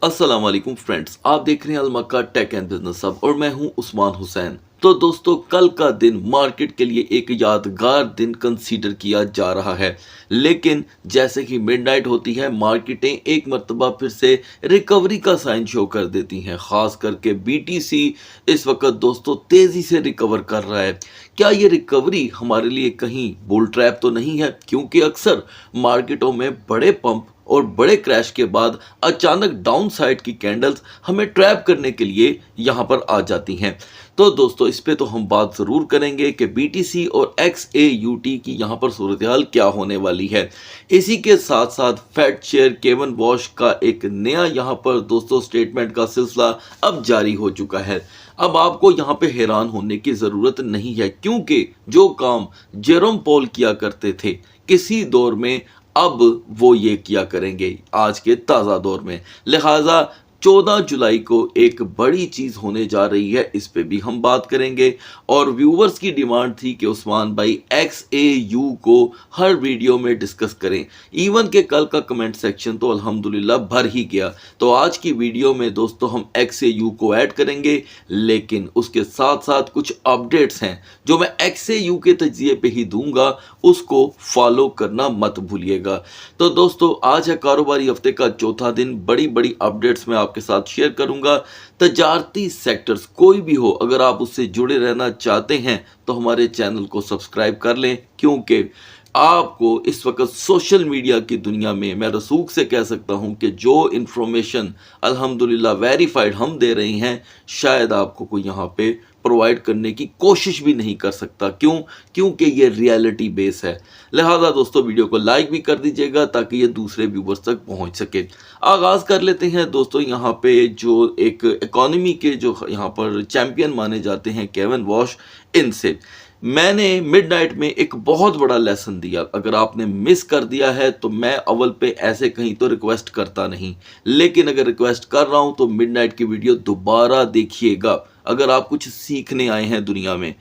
अस्सलाम वालेकुम फ्रेंड्स, आप देख रहे हैं अलमक्का टेक एंड बिजनेस हब और मैं हूं उस्मान हुसैन। तो दोस्तों, कल का दिन मार्केट के लिए एक यादगार दिन कंसीडर किया जा रहा है, लेकिन जैसे ही मिडनाइट होती है मार्केटें एक मर्तबा फिर से रिकवरी का साइन शो कर देती हैं। खास करके बीटीसी इस वक्त दोस्तों तेजी से रिकवर कर रहा है। क्या ये रिकवरी हमारे लिए कहीं बुल ट्रैप तो नहीं है? क्योंकि अक्सर मार्केटों में बड़े पंप और बड़े क्रैश के बाद अचानक डाउन साइड की कैंडल्स हमें ट्रैप करने के लिए यहां पर आ जाती हैं। तो दोस्तों, इस पे तो हम बात ज़रूर करेंगे कि बीटीसी और XAUT की यहां पर सूरत हाल क्या होने वाली है। इसी के साथ साथ फेड चेयर केवन वॉश का एक नया यहां पर दोस्तों स्टेटमेंट का सिलसिला अब जारी हो चुका है। अब आपको यहां पे हैरान होने की ज़रूरत नहीं है, क्योंकि जो काम जेरोम पॉल किया करते थे किसी दौर में, अब वो ये किया करेंगे आज के ताज़ा दौर में। लिहाजा 14 जुलाई को एक बड़ी चीज़ होने जा रही है, इस पे भी हम बात करेंगे। और व्यूवर्स की डिमांड थी कि उस्मान भाई XAU को हर वीडियो में डिस्कस करें। इवन के कल का कमेंट सेक्शन तो अल्हम्दुलिल्लाह भर ही गया। तो आज की वीडियो में दोस्तों हम XAU को ऐड करेंगे, लेकिन उसके साथ साथ कुछ अपडेट्स हैं जो मैं XAU के तजिए पे ही दूंगा, उसको फॉलो करना मत भूलिएगा। तो दोस्तों, आज है कारोबारी हफ्ते का चौथा दिन। बड़ी बड़ी अपडेट्स मैं आपके साथ शेयर करूंगा। तजारती सेक्टर्स कोई भी हो, अगर आप उससे जुड़े रहना चाहते हैं तो हमारे चैनल को सब्सक्राइब कर लें, क्योंकि आपको इस वक्त सोशल मीडिया की दुनिया में मैं रसूख से कह सकता हूं कि जो इन्फॉर्मेशन अल्हम्दुलिल्लाह वेरीफाइड हम दे रहे हैं, शायद आपको कोई यहाँ पे प्रोवाइड करने की कोशिश भी नहीं कर सकता। क्यों? क्योंकि ये रियलिटी बेस है। लिहाजा दोस्तों, वीडियो को लाइक भी कर दीजिएगा ताकि ये दूसरे व्यूवर्स तक पहुंच सके। आगाज कर लेते हैं दोस्तों, यहाँ पे जो एक इकोनॉमी के जो यहाँ पर चैंपियन माने जाते हैं केवन वॉश, इनसे मैंने मिडनाइट में एक बहुत बड़ा लेसन दिया। अगर आपने मिस कर दिया है तो मैं अव्वल पे ऐसे कहीं तो रिक्वेस्ट करता नहीं, लेकिन अगर रिक्वेस्ट कर रहा हूं तो मिडनाइट की वीडियो दोबारा देखिएगा अगर आप कुछ सीखने आए हैं दुनिया में।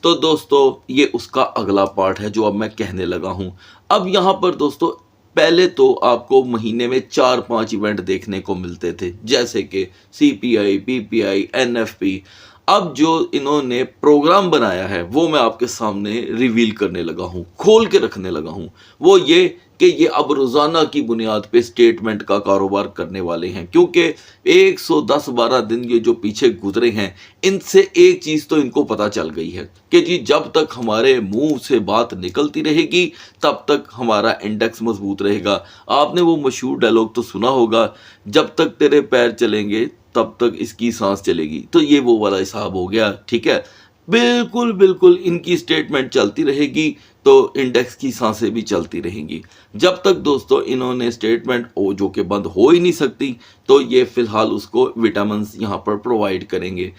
तो दोस्तों, ये उसका अगला पार्ट है जो अब मैं कहने लगा हूं। अब यहां पर दोस्तों, पहले तो आपको महीने में 4-5 इवेंट देखने को मिलते थे, जैसे कि CPI, PPI, NFP। अब जो इन्होंने प्रोग्राम बनाया है वो मैं आपके सामने रिवील करने लगा हूं, खोल के रखने लगा हूं। वो ये कि ये अब रोजाना की बुनियाद पे स्टेटमेंट का कारोबार करने वाले हैं, क्योंकि 110-12 दिन ये जो पीछे गुजरे हैं, इनसे एक चीज तो इनको पता चल गई है कि जी जब तक हमारे मुंह से बात निकलती रहेगी तब तक हमारा इंडेक्स मजबूत रहेगा। आपने वो मशहूर डायलॉग तो सुना होगा, जब तक तेरे पैर चलेंगे तब तक इसकी सांस चलेगी। तो ये वो वाला हिसाब हो गया, ठीक है। बिल्कुल बिल्कुल इनकी स्टेटमेंट चलती रहेगी तो इंडेक्स की सांसें भी चलती रहेंगी। जब तक दोस्तों इन्होंने स्टेटमेंट जो कि बंद हो ही नहीं सकती, तो ये फिलहाल उसको विटामिन यहाँ पर प्रोवाइड करेंगे।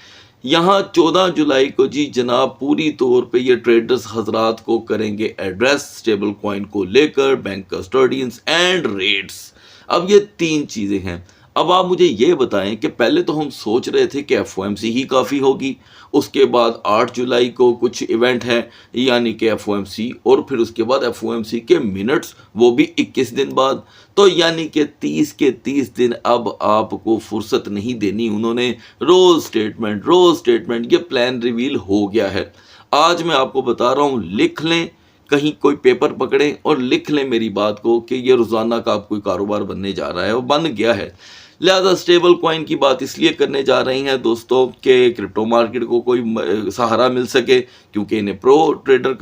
यहाँ 14 जुलाई को जी जनाब पूरी तौर पे ये ट्रेडर्स हजरात को करेंगे एड्रेस स्टेबल कॉइन को लेकर, बैंक कस्टोडियंस एंड रेट्स। अब ये 3 चीज़ें हैं। अब आप मुझे ये बताएं कि पहले तो हम सोच रहे थे कि FOMC ही काफ़ी होगी, उसके बाद 8 जुलाई को कुछ इवेंट है यानी कि FOMC, और फिर उसके बाद FOMC के मिनट्स, वो भी 21 दिन बाद। तो यानी कि 30 के 30 दिन अब आपको फुर्सत नहीं देनी उन्होंने। रोज स्टेटमेंट, ये प्लान रिवील हो गया है। आज मैं आपको बता रहा हूँ, लिख लें, कहीं कोई पेपर पकड़ें और लिख लें मेरी बात को कि ये रोज़ाना का आप कोई कारोबार बनने जा रहा है, वो बन गया है। लिहाजा स्टेबल कॉइन की बात इसलिए करने जा रही हैं दोस्तों कि क्रिप्टो मार्केट को कोई सहारा मिल सके, क्योंकि इन्हें प्रो ट्रेडर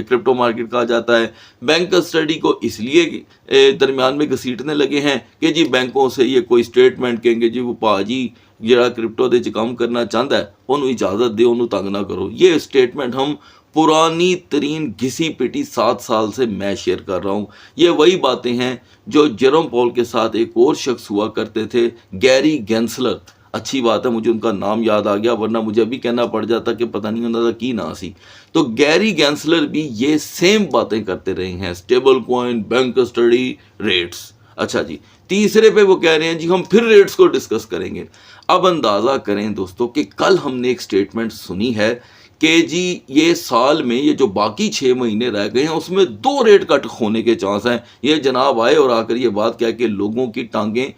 क्रिप्टो मार्केट कहा जाता है। बैंक स्टडी को इसलिए दरमियान में घसीटने लगे हैं कि जी बैंकों से ये कोई स्टेटमेंट कहेंगे जी वो पाजी जरा क्रिप्टो दे काम करना चाहता है, उन्होंने इजाज़त दे, उन्होंने तंग ना करो। ये स्टेटमेंट हम पुरानी तरीन घिसी पिटी 7 साल से मैं शेयर कर रहा हूँ। ये वही बातें हैं जो जेरोम पॉल के साथ एक और शख्स हुआ करते थे, गैरी गेंसलर। अच्छी बात है मुझे उनका नाम याद आ गया, वरना मुझे अभी कहना पड़ जाता कि पता नहीं उन्होंने की ना सी। तो गैरी गेंसलर भी ये सेम बातें करते रहे हैं, stable coin, bank study, rates. अच्छा जी, तीसरे पे वो कह रहे हैं जी हम फिर रेट्स को डिस्कस करेंगे। अब अंदाज़ा करें दोस्तों कि कल हमने एक स्टेटमेंट सुनी है कि जी ये साल में ये जो बाकी 6 महीने रह गए हैं उसमें 2 रेट कट होने के चांस हैं। ये जनाब आए और आकर ये बात कह के लोगों की टांगें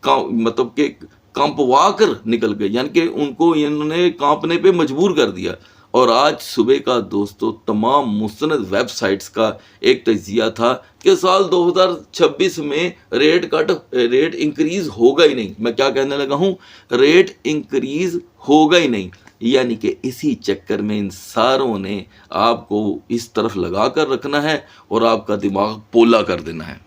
मतलब कि कांपवा कर निकल गए, यानी कि उनको इन्होंने कांपने पे मजबूर कर दिया। और आज सुबह का दोस्तों तमाम मुस्तनद वेबसाइट्स का एक तज्जिया था कि साल 2026 में रेट इंक्रीज होगा ही नहीं। मैं क्या कहने लगा हूँ, रेट इंक्रीज होगा ही नहीं। यानी कि इसी चक्कर में इन सारों ने आपको इस तरफ लगा कर रखना है और आपका दिमाग पोला कर देना है।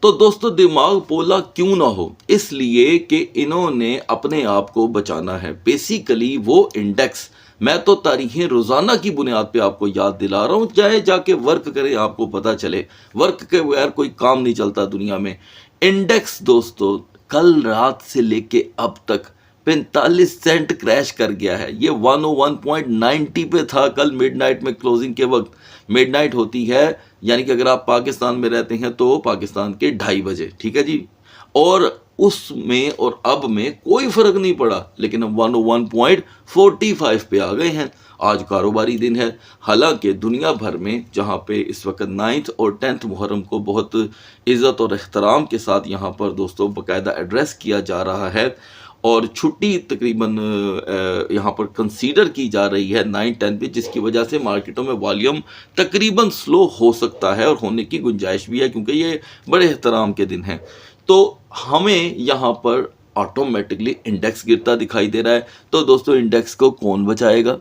तो दोस्तों दिमाग पोला क्यों ना हो, इसलिए कि इन्होंने अपने आप को बचाना है। बेसिकली वो इंडेक्स, मैं तो तारीखें रोजाना की बुनियाद पे आपको याद दिला रहा हूं, चाहे जाके वर्क करें आपको पता चले, वर्क के बगैर कोई काम नहीं चलता दुनिया में। इंडेक्स दोस्तों कल रात से लेके अब तक 45 सेंट क्रैश कर गया है। ये 101.90 पे था कल मिडनाइट में क्लोजिंग के वक्त। मिडनाइट होती है यानी कि अगर आप पाकिस्तान में रहते हैं तो पाकिस्तान के 2:30 बजे, ठीक है जी। और उसमें और अब में कोई फर्क नहीं पड़ा, लेकिन हम 101.45 पे आ गए हैं। आज कारोबारी दिन है। हालांकि दुनिया भर में जहां पे इस वक्त 9th और 10th मुहर्रम को बहुत इज़्ज़त और एहतराम के साथ यहाँ पर दोस्तों बाकायदा एड्रेस किया जा रहा है और छुट्टी तकरीबन यहाँ पर कंसीडर की जा रही है 9-10 पे, जिसकी वजह से मार्केटों में वॉल्यूम तकरीबन स्लो हो सकता है और होने की गुंजाइश भी है, क्योंकि ये बड़े एहतराम के दिन हैं। तो हमें यहाँ पर ऑटोमेटिकली इंडेक्स गिरता दिखाई दे रहा है। तो दोस्तों इंडेक्स को कौन बचाएगा,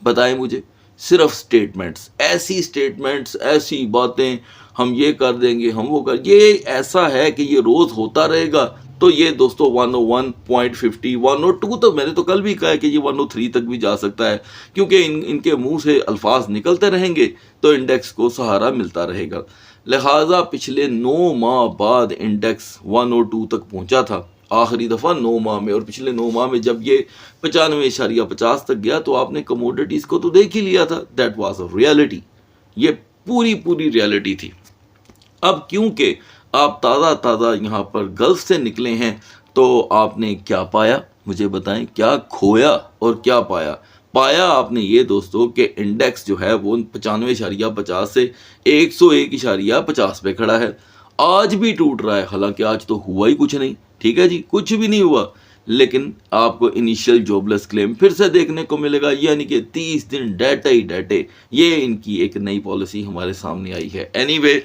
बताएं मुझे। सिर्फ स्टेटमेंट्स, ऐसी स्टेटमेंट्स, ऐसी बातें, हम ये कर देंगे, हम वो कर, ये ऐसा है कि ये रोज होता रहेगा। तो ये दोस्तों 101.50, 102, तो मैंने तो कल भी कहा है कि ये 103 तक भी जा सकता है, क्योंकि इनके मुंह से अल्फाज निकलते रहेंगे तो इंडेक्स को सहारा मिलता रहेगा। लिहाजा पिछले 9 माह बाद इंडेक्स 102 तक पहुंचा था आखिरी दफ़ा 9 माह में, और पिछले 9 माह में जब ये 95.50 तक गया तो आपने कमोडिटीज़ को तो देख ही लिया था। दैट वाज अ रियलिटी, ये पूरी रियलिटी थी। अब क्योंकि आप ताज़ा यहाँ पर गल्फ से निकले हैं तो आपने क्या पाया, मुझे बताएं, क्या खोया और क्या पाया। पाया आपने ये दोस्तों कि इंडेक्स जो है वो 95.50 से 101.50 पे खड़ा है। आज भी टूट रहा है, हालांकि आज तो हुआ ही कुछ नहीं, ठीक है जी, कुछ भी नहीं हुआ, लेकिन आपको इनिशियल जॉबलेस क्लेम फिर से देखने को मिलेगा, यानी कि 30 दिन डाटा ही डाटे। ये इनकी एक नई पॉलिसी हमारे सामने आई है। एनीवे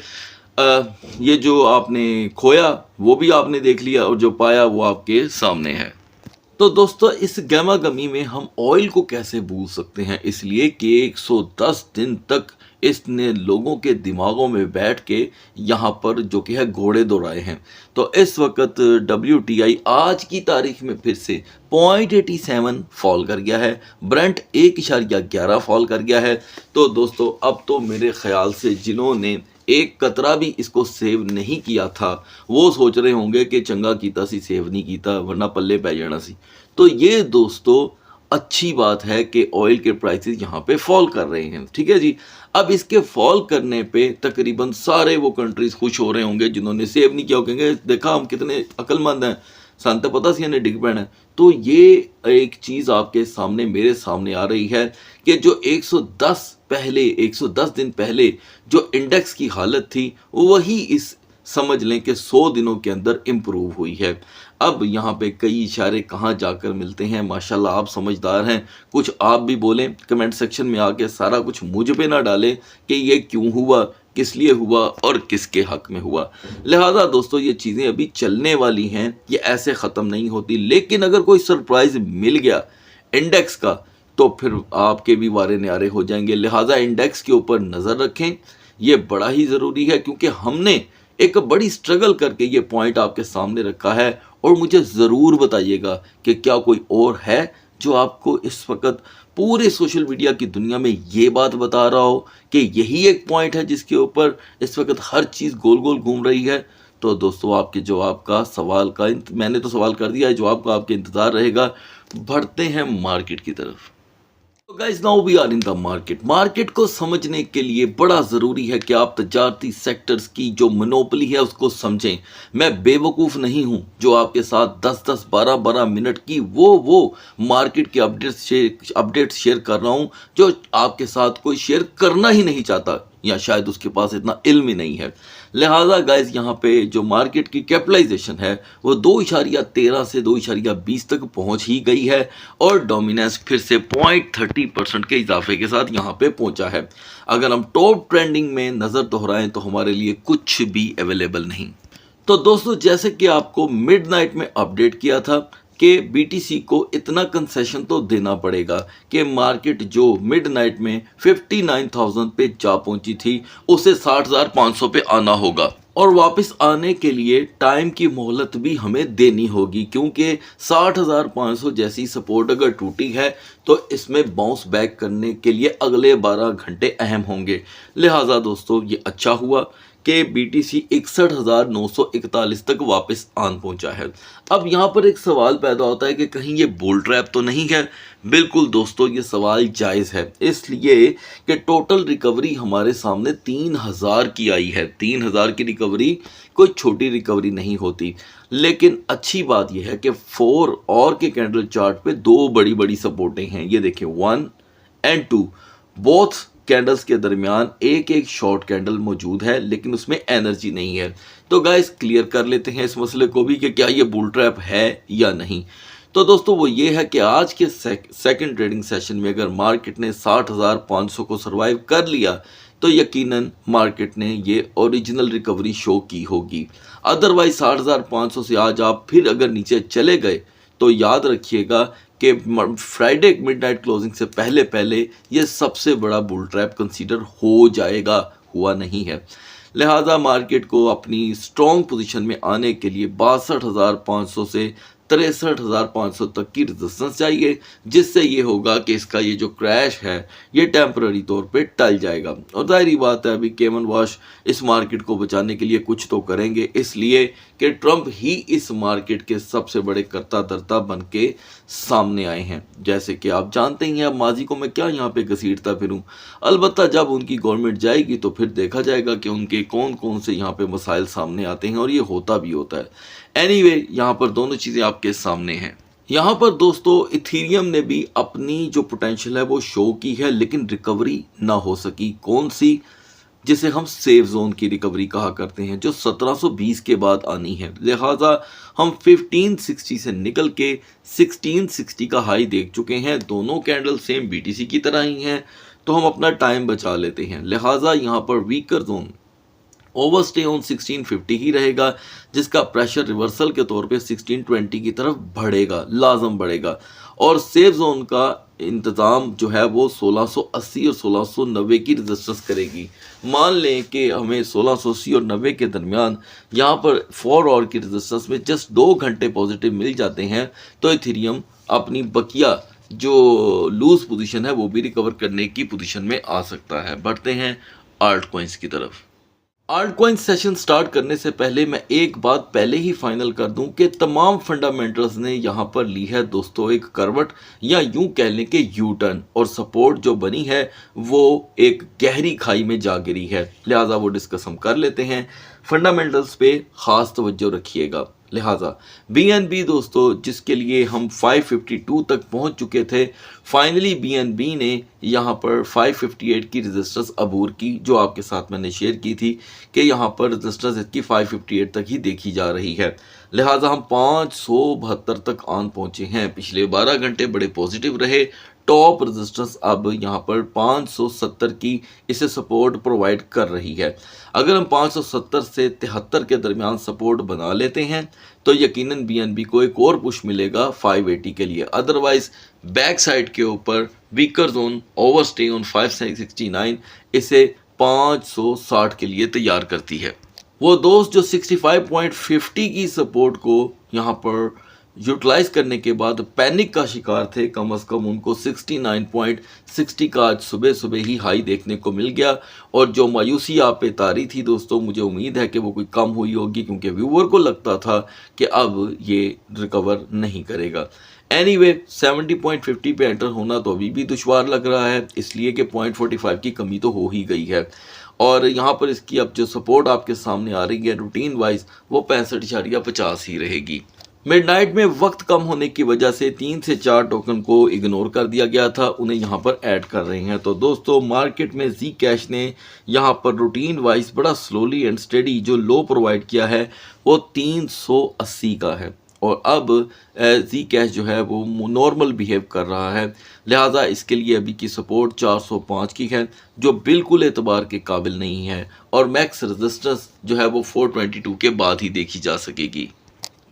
ये जो आपने खोया वो भी आपने देख लिया और जो पाया वो आपके सामने है। तो दोस्तों इस गमा गमी में हम ऑयल को कैसे भूल सकते हैं, इसलिए कि 110 दिन तक इसने लोगों के दिमागों में बैठ के यहाँ पर जो कि है घोड़े दौड़ाए हैं। तो इस वक्त WTI आज की तारीख में फिर से 0.87 फॉल कर गया है, ब्रेंट 1.11 फॉल कर गया है। तो दोस्तों अब तो मेरे ख्याल से जिन्होंने एक कतरा भी इसको सेव नहीं किया था वो सोच रहे होंगे कि चंगा कीता सी सेव नहीं कीता वरना पल्ले पै जाना सी। तो ये दोस्तों अच्छी बात है कि ऑयल के प्राइसेस यहाँ पे फॉल कर रहे हैं, ठीक है जी। अब इसके फॉल करने पे तकरीबन सारे वो कंट्रीज खुश हो रहे होंगे जिन्होंने सेव नहीं किया, वो कहेंगे देखा हम कितने अक्लमंद हैं, सन तो पता सी डिग पैना है। तो ये एक चीज़ आपके सामने मेरे सामने आ रही है कि जो 110 दिन पहले जो इंडेक्स की हालत थी वही इस समझ लें कि 100 दिनों के अंदर इम्प्रूव हुई है। अब यहाँ पे कई इशारे कहाँ जाकर मिलते हैं, माशाल्लाह आप समझदार हैं, कुछ आप भी बोलें कमेंट सेक्शन में आके, सारा कुछ मुझ पे ना डालें कि ये क्यों हुआ, किस लिए हुआ और किसके हक में हुआ। लिहाजा दोस्तों ये चीज़ें अभी चलने वाली हैं, ये ऐसे ख़त्म नहीं होती। लेकिन अगर कोई सरप्राइज़ मिल गया इंडेक्स का तो फिर आपके भी वारे न्यारे हो जाएंगे। लिहाजा इंडेक्स के ऊपर नज़र रखें, ये बड़ा ही ज़रूरी है, क्योंकि हमने एक बड़ी स्ट्रगल करके ये पॉइंट आपके सामने रखा है। और मुझे ज़रूर बताइएगा कि क्या कोई और है जो आपको इस वक्त पूरे सोशल मीडिया की दुनिया में ये बात बता रहा हो कि यही एक पॉइंट है जिसके ऊपर इस वक्त हर चीज़ गोल गोल घूम रही है। तो दोस्तों आपके जवाब का सवाल का मैंने तो सवाल कर दिया है, जवाब का आपके इंतज़ार रहेगा। बढ़ते हैं मार्केट की तरफ। तो guys now we are in the market को समझने के लिए बड़ा ज़रूरी है कि आप तजारती सेक्टर्स की जो मोनोपोली है उसको समझें। मैं बेवकूफ़ नहीं हूं जो आपके साथ 10-10 12-12 मिनट की वो मार्केट के अपडेट्स शेयर कर रहा हूं जो आपके साथ कोई शेयर करना ही नहीं चाहता। या शायद उसके पास इतना इल्म ही नहीं है। लिहाजा गाइज यहाँ पे जो मार्केट की कैपिटलाइजेशन है वो 2.13 से 2.20 तक पहुंच ही गई है और डोमिनेंस फिर से 0.30% के इजाफे के साथ यहाँ पे पहुंचा है। अगर हम टॉप ट्रेंडिंग में नज़र दोहराएं तो हमारे लिए कुछ भी अवेलेबल नहीं। तो दोस्तों जैसे कि आपको मिडनाइट में अपडेट किया था कि बीटीसी को इतना कंसेशन तो देना पड़ेगा कि मार्केट जो मिडनाइट में 59,000 पे जा पहुंची थी उसे 60,500 पे आना होगा और वापस आने के लिए टाइम की मोहलत भी हमें देनी होगी, क्योंकि 60,500 जैसी सपोर्ट अगर टूटी है तो इसमें बाउंस बैक करने के लिए अगले 12 घंटे अहम होंगे। लिहाजा दोस्तों ये अच्छा हुआ कि बीटीसी 61,941 तक वापस आन पहुंचा है। अब यहाँ पर एक सवाल पैदा होता है कि कहीं ये बुल ट्रैप तो नहीं है। बिल्कुल दोस्तों ये सवाल जायज़ है, इसलिए कि टोटल रिकवरी हमारे सामने 3,000 की आई है। 3,000 की रिकवरी कोई छोटी रिकवरी नहीं होती, लेकिन अच्छी बात यह है कि 4 और के कैंडल चार्ट पे 2 बड़ी बड़ी सपोर्टें हैं। ये देखिए 1 एंड 2 बोथ कैंडल्स के दरमियान एक एक शॉर्ट कैंडल मौजूद है, लेकिन उसमें एनर्जी नहीं है। तो गाइस क्लियर कर लेते हैं इस मसले को भी कि क्या ये बुल ट्रैप है या नहीं। तो दोस्तों वो ये है कि आज के सेकंड ट्रेडिंग सेशन में अगर मार्केट ने 60,500 को सरवाइव कर लिया तो यकीनन मार्केट ने ये ओरिजिनल रिकवरी शो की होगी। अदरवाइज 60,500 से आज आप फिर अगर नीचे चले गए तो याद रखिएगा कि फ्राइडे मिडनाइट क्लोजिंग से पहले पहले ये सबसे बड़ा बुल ट्रैप कंसीडर हो जाएगा, हुआ नहीं है। लिहाजा मार्केट को अपनी स्ट्रॉन्ग पोजीशन में आने के लिए 62,500 से 63,500 तक की रेजिस्टेंस चाहिए, जिससे ये होगा कि इसका ये जो क्रैश है ये टेम्पररी तौर पे टल जाएगा। और जाहिर बात है अभी केमन वॉश इस मार्केट को बचाने के लिए कुछ तो करेंगे, इसलिए कि ट्रंप ही इस मार्केट के सबसे बड़े कर्ता धर्ता बन के सामने आए हैं। जैसे कि आप जानते ही हैं, अब माजी को मैं क्या यहाँ पे घसीटता फिरूं। अलबत्ता जब उनकी गवर्नमेंट जाएगी तो फिर देखा जाएगा कि उनके कौन कौन से यहाँ पे मसाइल सामने आते हैं, और ये होता भी होता है। एनीवे यहाँ पर दोनों चीज़ें आपके सामने हैं। यहाँ पर दोस्तों इथीरियम ने भी अपनी जो पोटेंशियल है वो शो की है, लेकिन रिकवरी ना हो सकी। कौन सी? जिसे हम सेफ जोन की रिकवरी कहा करते हैं, जो 1720 के बाद आनी है। लिहाजा हम 1560 से निकल के 1660 का हाई देख चुके हैं। दोनों कैंडल सेम बीटीसी की तरह ही हैं, तो हम अपना टाइम बचा लेते हैं। लिहाजा यहाँ पर वीकर जोन ओवरस्टे ऑन 1650 ही रहेगा, जिसका प्रेशर रिवर्सल के तौर पे 1620 की तरफ बढ़ेगा, लाजम बढ़ेगा। और सेफ जोन का इंतज़ाम जो है वो 1680 और 1690 की रेजिस्टेंस करेगी। मान लें कि हमें 1680 और 90 के दरमियान यहाँ पर 4 आवर की रेजिस्टेंस में जस्ट 2 घंटे पॉजिटिव मिल जाते हैं, तो इथेरियम अपनी बकिया जो लूज पोजीशन है वो भी रिकवर करने की पोजीशन में आ सकता है। बढ़ते हैं आल्ट कॉइन्स की तरफ। आल्ट कॉइन सेशन स्टार्ट करने से पहले मैं एक बात पहले ही फाइनल कर दूं कि तमाम फंडामेंटल्स ने यहां पर ली है दोस्तों एक करवट, या यूं कह लें कि यू टर्न, और सपोर्ट जो बनी है वो एक गहरी खाई में जा गिरी है। लिहाजा वो डिस्कस हम कर लेते हैं। फंडामेंटल्स पे खास तवज्जो रखिएगा। लिहाजा बीएनबी दोस्तों, जिसके लिए हम 552 तक पहुंच चुके थे, फाइनली बीएनबी ने यहां पर 558 की रेजिस्टेंस अबूर की, जो आपके साथ मैंने शेयर की थी कि यहां पर रेजिस्टेंस इसकी 558 तक ही देखी जा रही है। लिहाजा हम 572 तक आन पहुंचे हैं। पिछले 12 घंटे बड़े पॉजिटिव रहे। टॉप रेजिस्टेंस अब यहाँ पर 570 की इसे सपोर्ट प्रोवाइड कर रही है। अगर हम 570 से 73 के दरमियान सपोर्ट बना लेते हैं तो यकीनन बीएनबी को एक और पुश मिलेगा 580 के लिए। अदरवाइज बैक साइड के ऊपर वीकर जोन ओवरस्टे ऑन 569 इसे 560 के लिए तैयार करती है। वो दोस्त जो 65.50 की सपोर्ट को यहाँ पर यूटिलाइज करने के बाद पैनिक का शिकार थे, कम अज़ कम उनको 69.60 का आज सुबह सुबह ही हाई देखने को मिल गया। और जो मायूसी आप पे तारी थी दोस्तों, मुझे उम्मीद है कि वो कोई कम हुई होगी, क्योंकि व्यूअर को लगता था कि अब ये रिकवर नहीं करेगा। एनीवे 70.50 पे एंटर होना तो अभी भी दुश्वार लग रहा है, इसलिए कि 0.45 की कमी तो हो ही गई है। और यहाँ पर इसकी अब जो सपोर्ट आपके सामने आ रही है रूटीन वाइज वो 65.50 ही रहेगी। मिडनाइट में वक्त कम होने की वजह से 3 से 4 टोकन को इग्नोर कर दिया गया था, उन्हें यहाँ पर ऐड कर रहे हैं। तो दोस्तों मार्केट में जी कैश ने यहाँ पर रूटीन वाइज बड़ा स्लोली एंड स्टेडी जो लो प्रोवाइड किया है वो 380 का है, और अब जी कैश जो है वो नॉर्मल बिहेव कर रहा है, लिहाजा इसके लिए अभी की सपोर्ट 405 की है जो बिल्कुल एतबार के काबिल नहीं है, और मैक्स रेजिस्टेंस जो है वो 422 के बाद ही देखी जा सकेगी।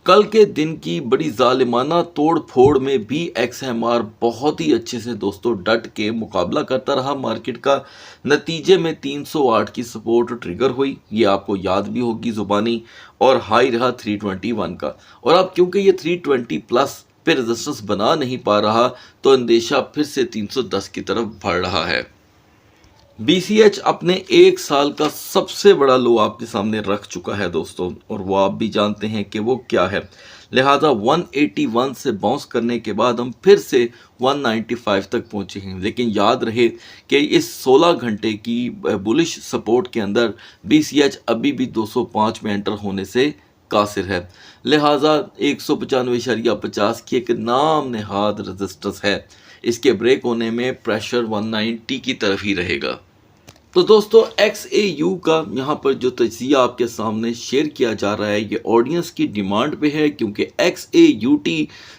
कल के दिन की बड़ी जालिमाना तोड़ फोड़ में भी XMR बहुत ही अच्छे से दोस्तों डट के मुकाबला करता रहा मार्केट का। नतीजे में 308 की सपोर्ट ट्रिगर हुई, ये आपको याद भी होगी जुबानी, और हाई रहा 321 का। और अब क्योंकि ये 320 प्लस पे रेजिस्टेंस बना नहीं पा रहा तो अंदेशा फिर से 310 की तरफ बढ़ रहा है। BCH अपने एक साल का सबसे बड़ा लो आपके सामने रख चुका है दोस्तों, और वो आप भी जानते हैं कि वो क्या है। लिहाजा 181 से बाउंस करने के बाद हम फिर से 195 तक पहुंचे हैं, लेकिन याद रहे कि इस 16 घंटे की बुलिश सपोर्ट के अंदर BCH अभी भी 205 में एंटर होने से कासिर है। लिहाजा 195.50 की एक नाम नेहाद रेजिस्टेंस है, इसके ब्रेक होने में प्रेशर 190 की तरफ ही रहेगा। तो दोस्तों XAU का यहाँ पर जो तजिया आपके सामने शेयर किया जा रहा है ये ऑडियंस की डिमांड पे है, क्योंकि XAUT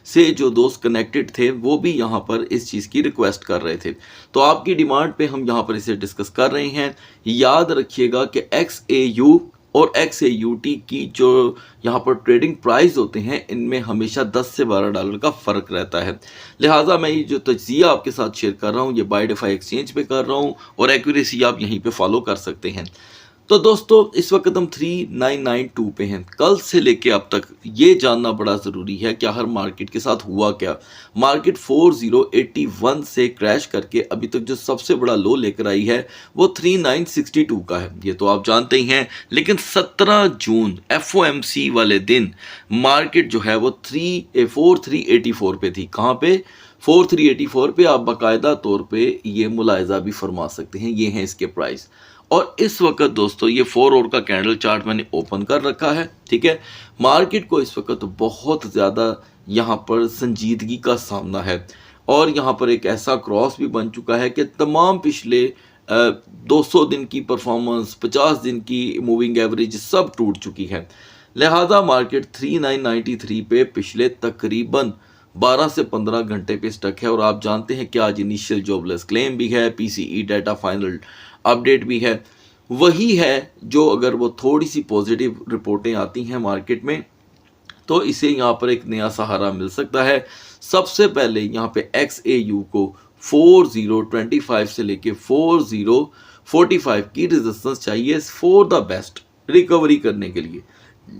से जो दोस्त कनेक्टेड थे वो भी यहाँ पर इस चीज़ की रिक्वेस्ट कर रहे थे, तो आपकी डिमांड पे हम यहाँ पर इसे डिस्कस कर रहे हैं। याद रखिएगा कि XAU और XAUT की जो यहाँ पर ट्रेडिंग प्राइस होते हैं इनमें हमेशा 10 से 12 डॉलर का फ़र्क रहता है। लिहाजा मैं ये जो तजिया आपके साथ शेयर कर रहा हूँ ये बाय डिफाई एक्सचेंज पे कर रहा हूँ, और एक्यूरेसी आप यहीं पे फॉलो कर सकते हैं। तो दोस्तों इस वक्त हम 3992 पे हैं। कल से लेके अब तक ये जानना बड़ा ज़रूरी है कि हर मार्केट के साथ हुआ क्या। मार्केट 4081 से क्रैश करके अभी तक जो सबसे बड़ा लो लेकर आई है वो 3962 का है, ये तो आप जानते ही हैं। लेकिन 17 जून FOMC वाले दिन मार्केट जो है वो 4384 पे थी। कहाँ पे? 4384 पे। आप बाकायदा तौर पे ये मुलायजा भी फरमा सकते हैं, ये हैं इसके प्राइस। और इस वक्त दोस्तों ये 4 आवर का कैंडल चार्ट मैंने ओपन कर रखा है, ठीक है। मार्केट को इस वक्त बहुत ज़्यादा यहाँ पर संजीदगी का सामना है, और यहाँ पर एक ऐसा क्रॉस भी बन चुका है कि तमाम पिछले 200 दिन की परफॉर्मेंस, 50 दिन की मूविंग एवरेज सब टूट चुकी है। लिहाजा मार्केट 3993 पे पिछले तकरीबन 12 से 15 घंटे पे स्टक है, और आप जानते हैं कि आज इनिशियल जॉबलेस क्लेम भी है, PCE डाटा फाइनल अपडेट भी है। वही है जो अगर वो थोड़ी सी पॉजिटिव रिपोर्टें आती हैं मार्केट में तो इसे यहाँ पर एक नया सहारा मिल सकता है। सबसे पहले यहाँ पे XAU को 4025 से लेके 4045 की रेजिस्टेंस चाहिए फॉर द बेस्ट रिकवरी करने के लिए।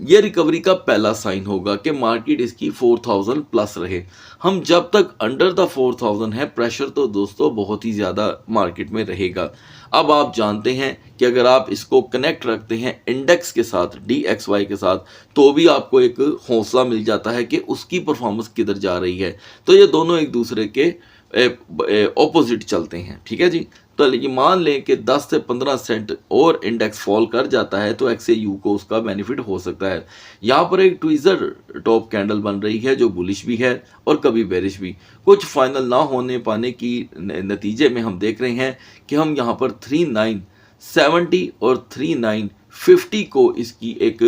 ये रिकवरी का पहला साइन होगा कि मार्केट इसकी 4000 प्लस रहे। हम जब तक अंडर द 4000 है प्रेशर तो दोस्तों बहुत ही ज़्यादा मार्केट में रहेगा। अब आप जानते हैं कि अगर आप इसको कनेक्ट रखते हैं इंडेक्स के साथ, DXY के साथ, तो भी आपको एक हौसला मिल जाता है कि उसकी परफॉर्मेंस किधर जा रही है। तो ये दोनों एक दूसरे के ऑपोजिट चलते हैं, ठीक है जी। तो ये मान लें कि 10 से 15 सेंट और इंडेक्स फॉल कर जाता है तो XAU को उसका बेनिफिट हो सकता है। यहाँ पर एक ट्विज़र टॉप कैंडल बन रही है जो बुलिश भी है और कभी बेरिश भी। कुछ फाइनल ना होने पाने की नतीजे में हम देख रहे हैं कि हम यहाँ पर 3970 और 3950 को इसकी एक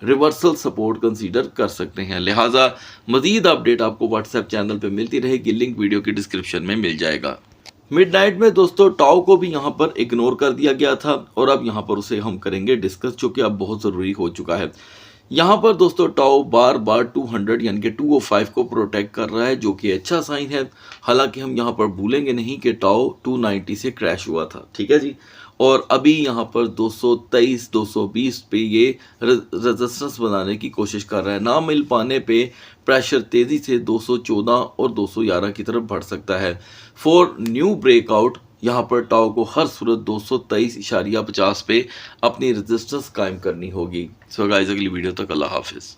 रिवर्सल सपोर्ट कंसीडर कर सकते हैं। लिहाजा मजीद अपडेट आपको व्हाट्सएप चैनल पे मिलती रहेगी, लिंक वीडियो की डिस्क्रिप्शन में मिल जाएगा। मिडनाइट में दोस्तों टाओ को भी यहाँ पर इग्नोर कर दिया गया था, और अब यहाँ पर उसे हम करेंगे डिस्कस, जो कि अब बहुत ज़रूरी हो चुका है। यहाँ पर दोस्तों टाओ बार बार 200 यानी कि 205 को प्रोटेक्ट कर रहा है, जो कि अच्छा साइन है। हालांकि हम यहाँ पर भूलेंगे नहीं कि टाओ 290 से क्रैश हुआ था, ठीक है जी। और अभी यहाँ पर 223 220 पे ये रेजिस्टेंस बनाने की कोशिश कर रहा है। ना मिल पाने पे प्रेशर तेज़ी से 214 और 211 की तरफ बढ़ सकता है। फॉर न्यू ब्रेकआउट यहाँ पर टाओ को हर सूरत 223.50 पे अपनी रेजिस्टेंस कायम करनी होगी। सो गाइस अगली वीडियो तक अल्लाह हाफिज़।